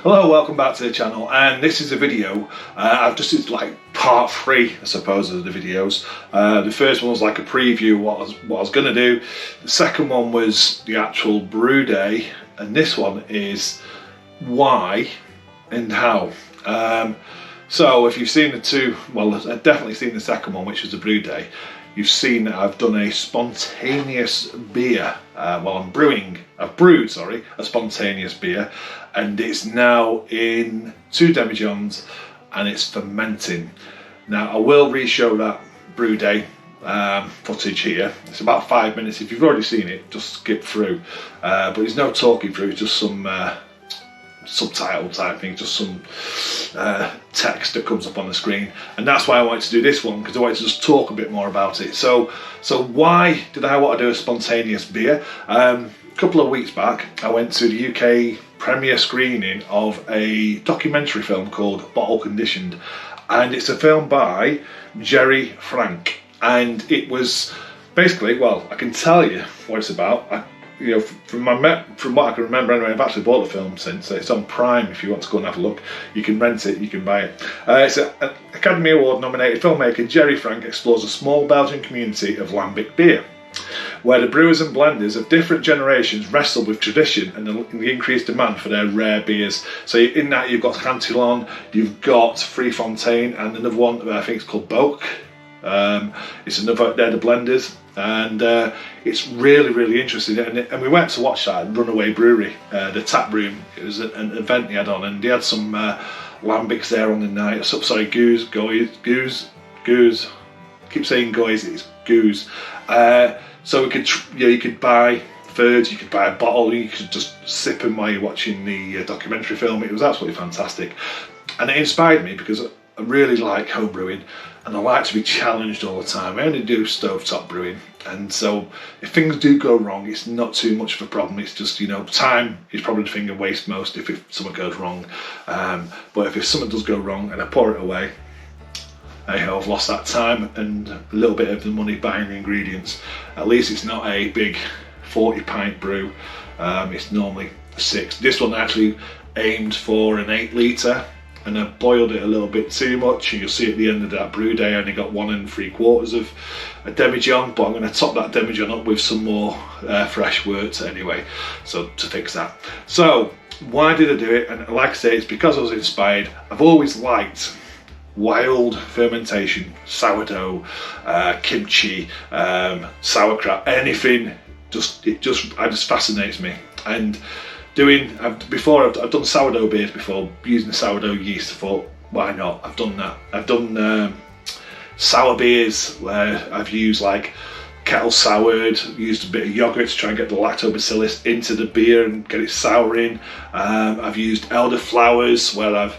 Hello, welcome back to the channel, and this is a video. I've just did like part 3, I suppose, of the videos. The first one was like a preview of what I was going to do. The second one was the actual brew day, and this one is why and how. So if you've seen the two, well, I've definitely seen the second one, which was the brew day. You've seen that I've done a spontaneous beer. I've brewed a spontaneous beer, and it's now in 2 Demi-johns and it's fermenting. Now I will re-show that brew day footage here. It's about 5 minutes. If you've already seen it, just skip through. But there's no talking through, it's just some subtitle type thing, just some text that comes up on the screen, and that's why I wanted to do this one, because I wanted to just talk a bit more about it. So why did I want to do a spontaneous beer? A couple of weeks back I went to the UK premiere screening of a documentary film called Bottle Conditioned, and it's a film by Jerry Frank, and it was basically, well, I can tell you what it's about. From what I can remember anyway, I've actually bought the film since. It's on Prime if you want to go and have a look. You can rent it, you can buy it. It's an Academy Award nominated filmmaker Jerry Frank explores a small Belgian community of lambic beer, where the brewers and blenders of different generations wrestle with tradition and the increased demand for their rare beers. So in that you've got Cantillon, you've got Freefontaine, and another one that I think is called Boke. It's another, they're the blenders, and it's really interesting. And we went to watch that at Runaway Brewery, the tap room. It was an event they had on, and they had some lambics there on the night. Sorry, goose. Keep saying goys, it's goose. So we could, you could buy thirds, you could buy a bottle, you could just sip them while you're watching the documentary film. It was absolutely fantastic, and it inspired me because I really like home brewing, and I like to be challenged all the time. I only do stovetop brewing, and so if things do go wrong, it's not too much of a problem. It's just, time is probably the thing I waste most if something goes wrong. But if something does go wrong and I pour it away, I've lost that time and a little bit of the money buying the ingredients. At least it's not a big 40 pint brew. It's normally 6. This one actually aimed for an 8 litre. And I boiled it a little bit too much, and you'll see at the end of that brew day I only got 1 3/4 of a Demi-john, but I'm going to top that Demi-john up with some more fresh wort anyway, so to fix that. So why did I do it? And like I say, it's because I was inspired. I've always liked wild fermentation, sourdough, kimchi, sauerkraut, anything. It just fascinates me. And I've done sourdough beers before, using sourdough yeast. I thought, why not? I've done that. I've done sour beers where I've used like kettle soured, used a bit of yogurt to try and get the lactobacillus into the beer and get it souring. I've used elderflowers where I've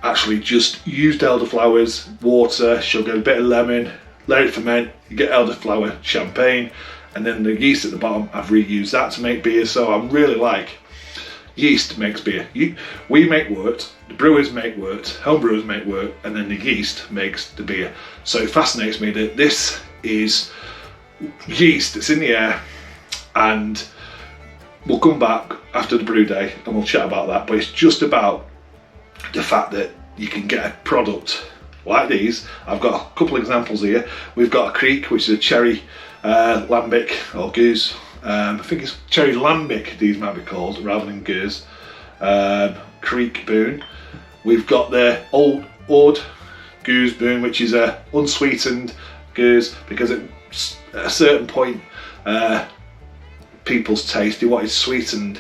actually just used elderflowers, water, sugar, a bit of lemon, let it ferment, you get elderflower champagne, and then the yeast at the bottom, I've reused that to make beer. So I'm really like, yeast makes beer. We make wort, the brewers make wort, home brewers make wort, and then the yeast makes the beer. So it fascinates me that this is yeast that's in the air, and we'll come back after the brew day and we'll chat about that. But it's just about the fact that you can get a product like these. I've got a couple of examples here. We've got a Creek, which is a cherry lambic or goose. I think it's cherry lambic, these might be called, rather than goose. Creek Boon. We've got the old goose Boon, which is a unsweetened goose, because at a certain point people's taste, they wanted sweetened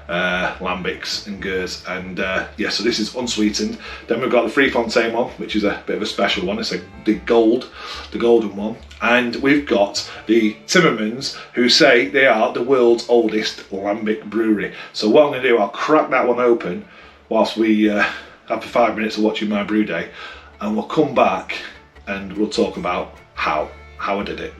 lambics and goose, and so this is unsweetened. Then we've got the Freefontaine one, which is a bit of a special one. It's the golden one, and we've got the Timmermans, who say they are the world's oldest lambic brewery. So what I'm going to do, I'll crack that one open whilst we have the 5 minutes of watching my brew day, and we'll come back and we'll talk about how I did it.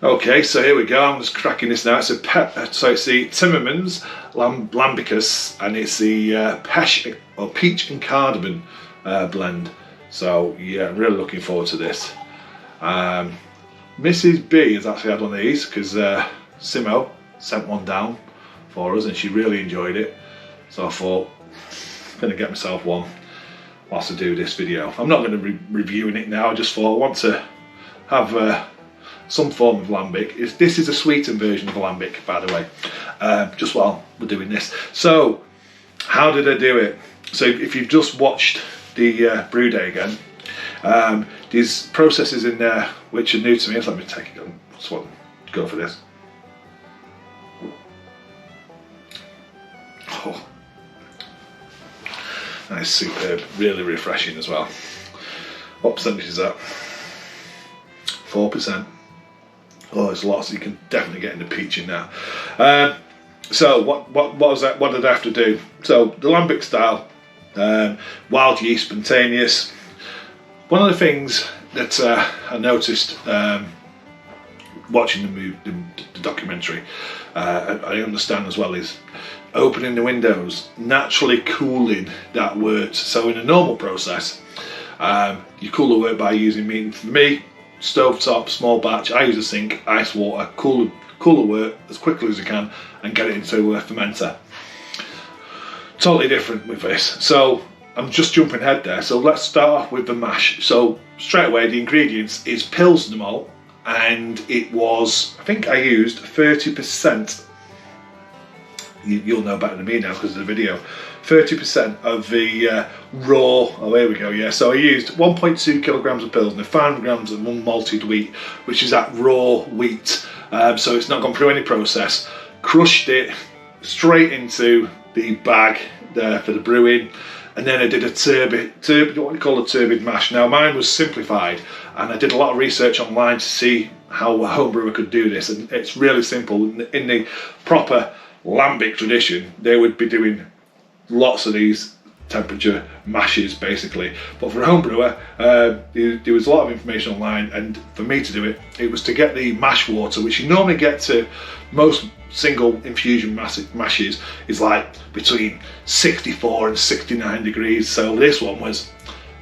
Okay, so here we go. I'm just cracking this now. It's it's the Timmermans Lambicus, and it's the peach and cardamom blend. So yeah, I'm really looking forward to this. Mrs. B has actually had one of these because Simo sent one down for us, and she really enjoyed it. So I thought I'm going to get myself one whilst I do this video. I'm not going to be reviewing it now. I just thought I want to have some form of lambic. This is a sweetened version of a lambic, by the way, just while we're doing this. So how did I do it? So if you've just watched the brew day again, there's processes in there which are new to me. So let me take it on. Just want to go for this. Oh, that is superb, really refreshing as well. What percentage is that? 4%. Oh, there's lots. You can definitely get into peach in there. So what was that? What did I have to do? So the lambic style, wild yeast, spontaneous. One of the things that I noticed watching the documentary, I understand as well, is opening the windows, naturally cooling that wort. So in a normal process, you cool the wort by using, for me, stovetop, small batch. I use a sink, ice water, cool the wort as quickly as I can and get it into a fermenter. Totally different with this. So I'm just jumping ahead there. So let's start off with the mash. So straight away, the ingredients is Pilsner malt, and it was, I think I used 30%. You'll know better than me now because of the video. 30% of the raw, oh there we go, yeah. So I used 1.2 kilograms of Pilsner, 500 grams of unmalted wheat, which is that raw wheat. So it's not gone through any process. Crushed it straight into the bag there for the brewing. And then I did a what we call a turbid mash. Now mine was simplified, and I did a lot of research online to see how a home brewer could do this. And it's really simple. In the proper lambic tradition, they would be doing lots of these temperature mashes basically, but for a home brewer, there was a lot of information online, and for me to do it, it was to get the mash water, which you normally get to most single infusion mashes, is like between 64 and 69 degrees. So this one was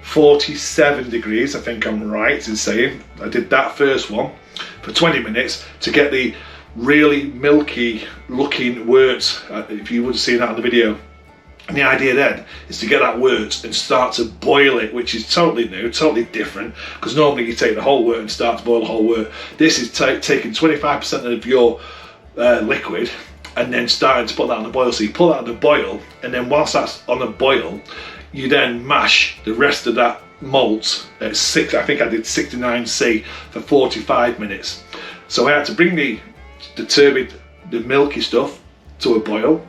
47 degrees, I think I'm right in saying. I did that first one for 20 minutes to get the really milky looking wort, if you would have seen that on the video. And the idea then is to get that wort and start to boil it, which is totally new, totally different, because normally you take the whole wort and start to boil the whole wort. This is taking 25% of your liquid and then starting to put that on the boil. So you put that on the boil, and then whilst that's on the boil, you then mash the rest of that malt at I think I did 69C for 45 minutes. So I had to bring the turbid, the milky stuff, to a boil.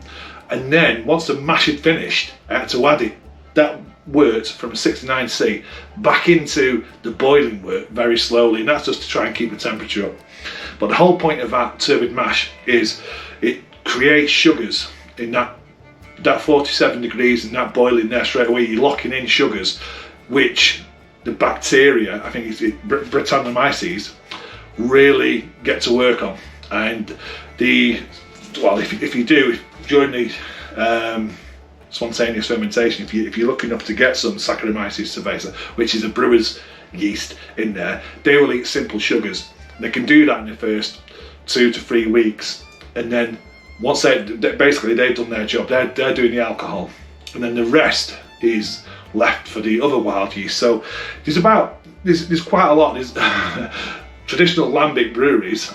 And then once the mash had finished, I had to add that wort from 69C back into the boiling wort very slowly, and that's just to try and keep the temperature up. But the whole point of that turbid mash is it creates sugars in that 47 degrees and that boiling there straight away. You're locking in sugars, which the bacteria, I think it's Brettanomyces, really get to work on. And if you do during the spontaneous fermentation, if you're lucky enough to get some Saccharomyces cerevisiae, which is a brewer's yeast in there, they will eat simple sugars. They can do that in the first 2 to 3 weeks, and then once basically they've done their job, they're doing the alcohol, and then the rest is left for the other wild yeast. So there's quite a lot. There's traditional lambic breweries.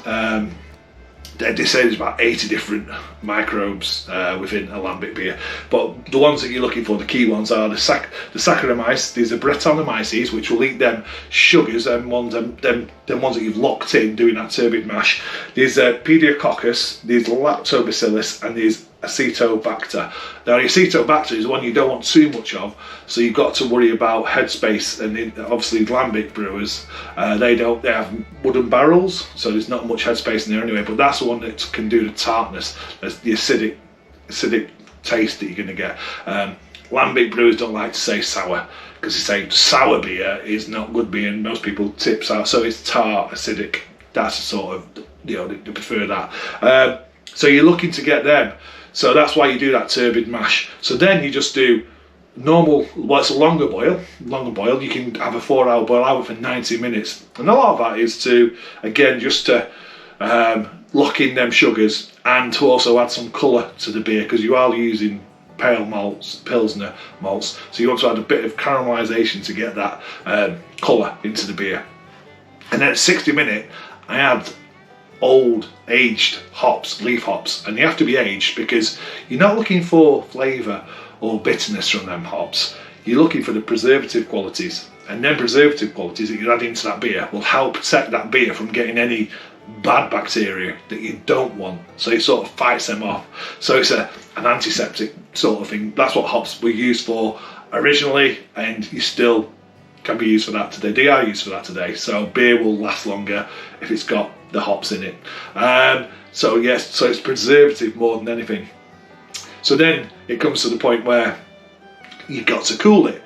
They say there's about 80 different microbes within a lambic beer, but the ones that you're looking for, the key ones, are the Saccharomyces. There's the Brettanomyces, which will eat them sugars, and ones that you've locked in doing that turbid mash. There's Pediococcus, there's Lactobacillus, and there's Acetobacter. Now the Acetobacter is one you don't want too much of, so you've got to worry about headspace. And obviously lambic brewers, they have wooden barrels, so there's not much headspace in there anyway, but that's the one that can do the tartness, that's the acidic taste that you're going to get. Lambic brewers don't like to say sour, because they say sour beer is not good beer, and most people tip sour, so it's tart, acidic. that's sort of, they prefer that. So you're looking to get them. So that's why you do that turbid mash. So then you just do normal, well, it's a longer boil. You can have a 4-hour boil out for 90 minutes. And a lot of that is to, again, just to lock in them sugars and to also add some colour to the beer, because you are using pale malts, Pilsner malts. So you want to add a bit of caramelisation to get that colour into the beer. And then at 60 minutes, I add old aged hops, leaf hops, and they have to be aged because you're not looking for flavour or bitterness from them hops. You're looking for the preservative qualities, and then preservative qualities that you add into that beer will help protect that beer from getting any bad bacteria that you don't want. So it sort of fights them off. So it's an antiseptic sort of thing. That's what hops were used for originally, and you still can be used for that today. They are used for that today. So beer will last longer if it's got the hops in it. So yes, so it's preservative more than anything. So then it comes to the point where you've got to cool it.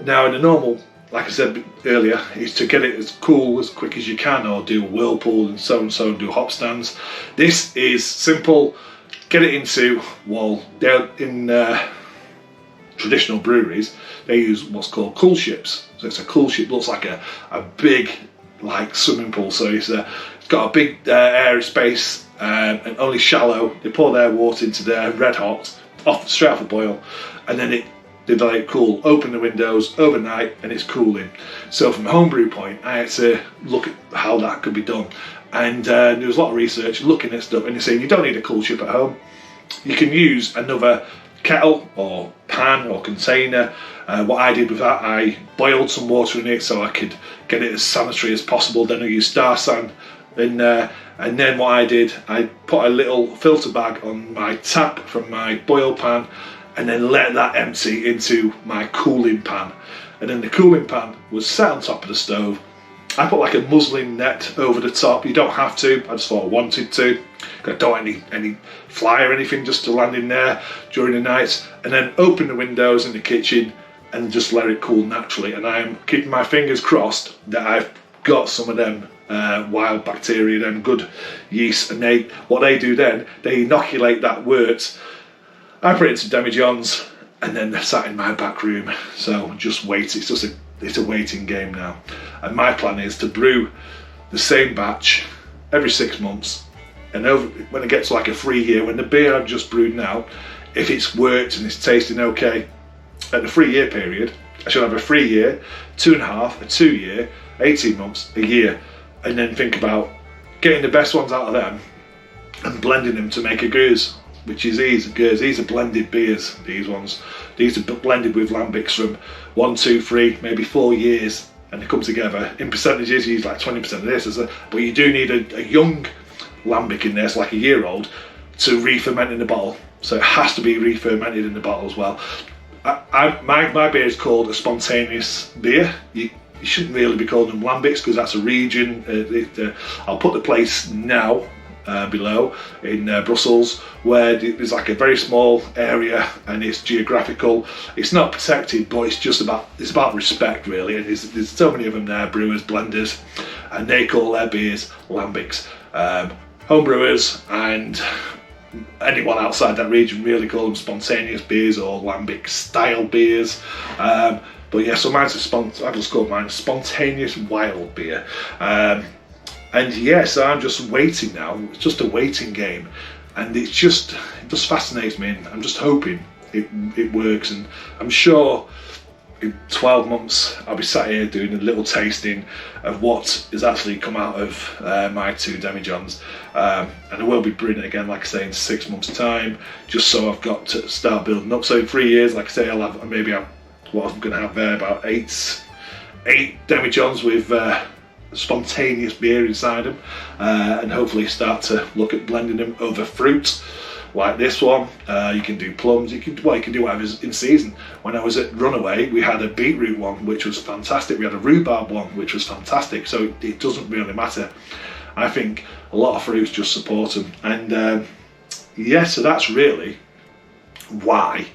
Now in a normal, like I said earlier, is to get it as cool as quick as you can, or do a whirlpool and so and do hop stands. This is simple. Get it into, well, in traditional breweries, they use what's called cool ships. So it's a cool ship, looks like a big like swimming pool. So it's got a big area space and only shallow. They pour their water into there, red hot, straight off the boil, and then they let it cool. Open the windows overnight and it's cooling. So from a homebrew point, I had to look at how that could be done. And there was a lot of research looking at stuff, and they're saying you don't need a cool ship at home. You can use another kettle or pan or container. What I did with that, I boiled some water in it so I could get it as sanitary as possible. Then I used Star San in there. And then what I did, I put a little filter bag on my tap from my boil pan, and then let that empty into my cooling pan. And then the cooling pan was set on top of the stove. I put like a muslin net over the top. You don't have to, I just thought I wanted to. I don't want any fly or anything just to land in there during the night. And then open the windows in the kitchen and just let it cool naturally. And I'm keeping my fingers crossed that I've got some of them wild bacteria, them good yeast, and what they do then, they inoculate that wort. I put it into Demi-johns, and then they're sat in my back room. So just wait. It's a waiting game now. And my plan is to brew the same batch every 6 months. And when it gets like a 3-year, when the beer I've just brewed now, if it's worked and it's tasting okay, at the 3-year period, I should have a 3-year, 2.5, a 2-year, 18 months, a year, and then think about getting the best ones out of them and blending them to make a gueuze, which is easy. These are blended beers, these ones. These are blended with lambics from 1, 2, 3, maybe 4 years, and they come together. In percentages, you use like 20% of this, but you do need a young lambic in there, so like a year-old, to re-ferment in the bottle. So it has to be re-fermented in the bottle as well. My beer is called a spontaneous beer. You shouldn't really be calling them lambics because that's a region. I'll put the place now below in Brussels, where there's like a very small area and it's geographical. It's not protected, but it's about respect really. And there's so many of them there, brewers, blenders, and they call their beers lambics. Home brewers and anyone outside that region really call them spontaneous beers or lambic style beers. But yeah, so mine's I just call mine spontaneous wild beer. And yeah, so I'm just waiting now. It's just a waiting game, and it just fascinates me. And I'm just hoping it works, and I'm sure in 12 months I'll be sat here doing a little tasting of what has actually come out of my 2 Demi-johns, and I will be brewing it again, like I say, in 6 months' time, just so I've got to start building up. So in 3 years, like I say, I'll have what I'm going to have there, about 8 Demi-johns with spontaneous beer inside them, and hopefully start to look at blending them over fruit like this one. You can do plums, you can do whatever's in season. When I was at Runaway, we had a beetroot one which was fantastic, we had a rhubarb one which was fantastic, so it doesn't really matter. I think a lot of fruits just support them. And yeah, so that's really why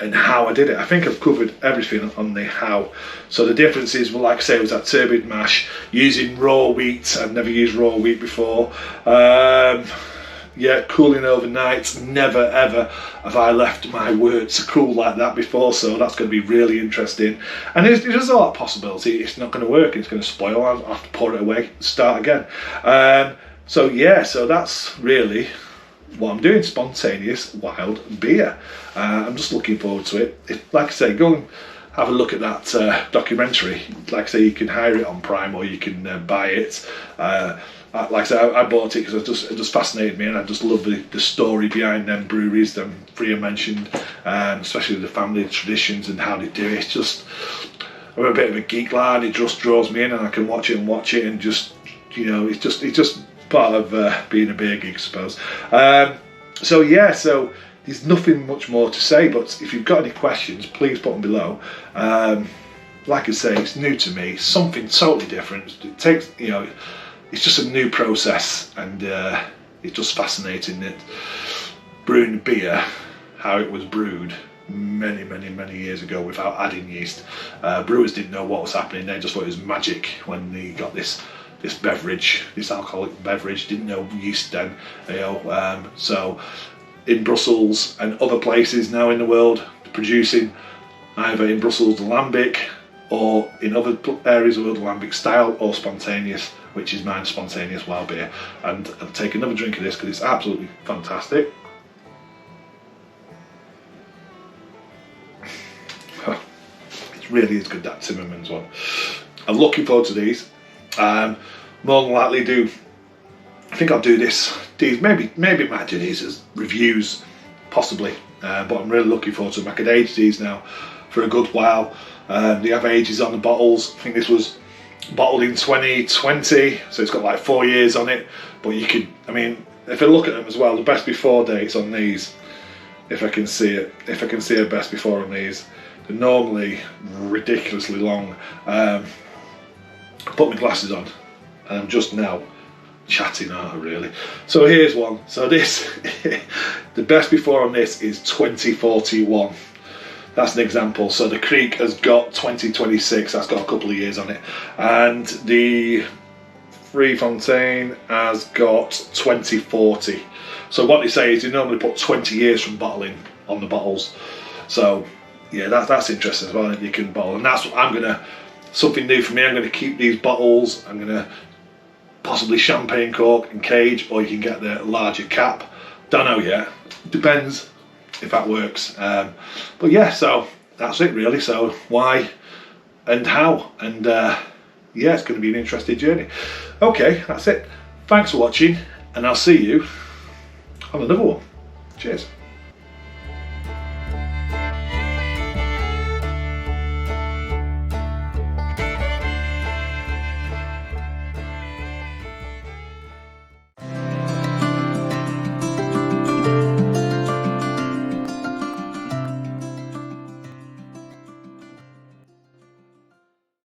and how I did it. I think I've covered everything on the how. So the differences were, like I say, it was that turbid mash, using raw wheat. I've never used raw wheat before. Yeah, cooling overnight. Never ever have I left my wort to cool like that before, so that's going to be really interesting. And there's a lot of possibility it's not going to work, it's going to spoil, I'll have to pour it away, start again. So yeah, so that's really what I'm doing, spontaneous wild beer. I'm just looking forward to it. Like I say, go and have a look at that documentary. Like I say, you can hire it on Prime or you can buy it. Like I said, I bought it because it just fascinated me, and I just love the story behind them breweries, them Freya mentioned, especially the family traditions and how they do it. It's just, I'm a bit of a geek lad. It just draws me in, and I can watch it, and just, you know, it's just part of being a beer geek, I suppose. So yeah, so there's nothing much more to say, but if you've got any questions, please put them below. Like I say, it's new to me, something totally different. It takes, you know, it's just a new process, and it's just fascinating that brewing beer, how it was brewed many years ago without adding yeast. Brewers didn't know what was happening. They just thought it was magic when they got this beverage, this alcoholic beverage. Didn't know yeast then, you know. So in Brussels and other places now in the world, producing either in Brussels lambic, or in other areas of the world lambic style, or spontaneous, which is mine, spontaneous wild beer. And I'll take another drink of this because it's absolutely fantastic. It really is good, that Timmermans one. I'm looking forward to these. More than likely I think I'll do these maybe I might do these as reviews, possibly, but I'm really looking forward to them. I could age these now for a good while. They have ages on the bottles. I think this was bottled in 2020, so it's got like 4 years on it. But you could, I mean, if I look at them as well, the best before dates on these, if I can see a best before on these, they're normally ridiculously long. Put my glasses on, and I'm just now chatting, aren't I, really? So here's one. So this, the best before on this is 2041. That's an example. So the Creek has got 2026, that's got a couple of years on it. And the Free Fontaine has got 2040. So what they say is you normally put 20 years from bottling on the bottles. So yeah, that's interesting as well, that you can bottle. And that's what I'm gonna, something new for me, I'm gonna keep these bottles. I'm gonna possibly champagne cork and cage, or you can get the larger cap. Don't know yet, depends if that works. But yeah, so that's it really. So why and how, and yeah, it's going to be an interesting journey. Okay, that's it. Thanks for watching, and I'll see you on another one. Cheers.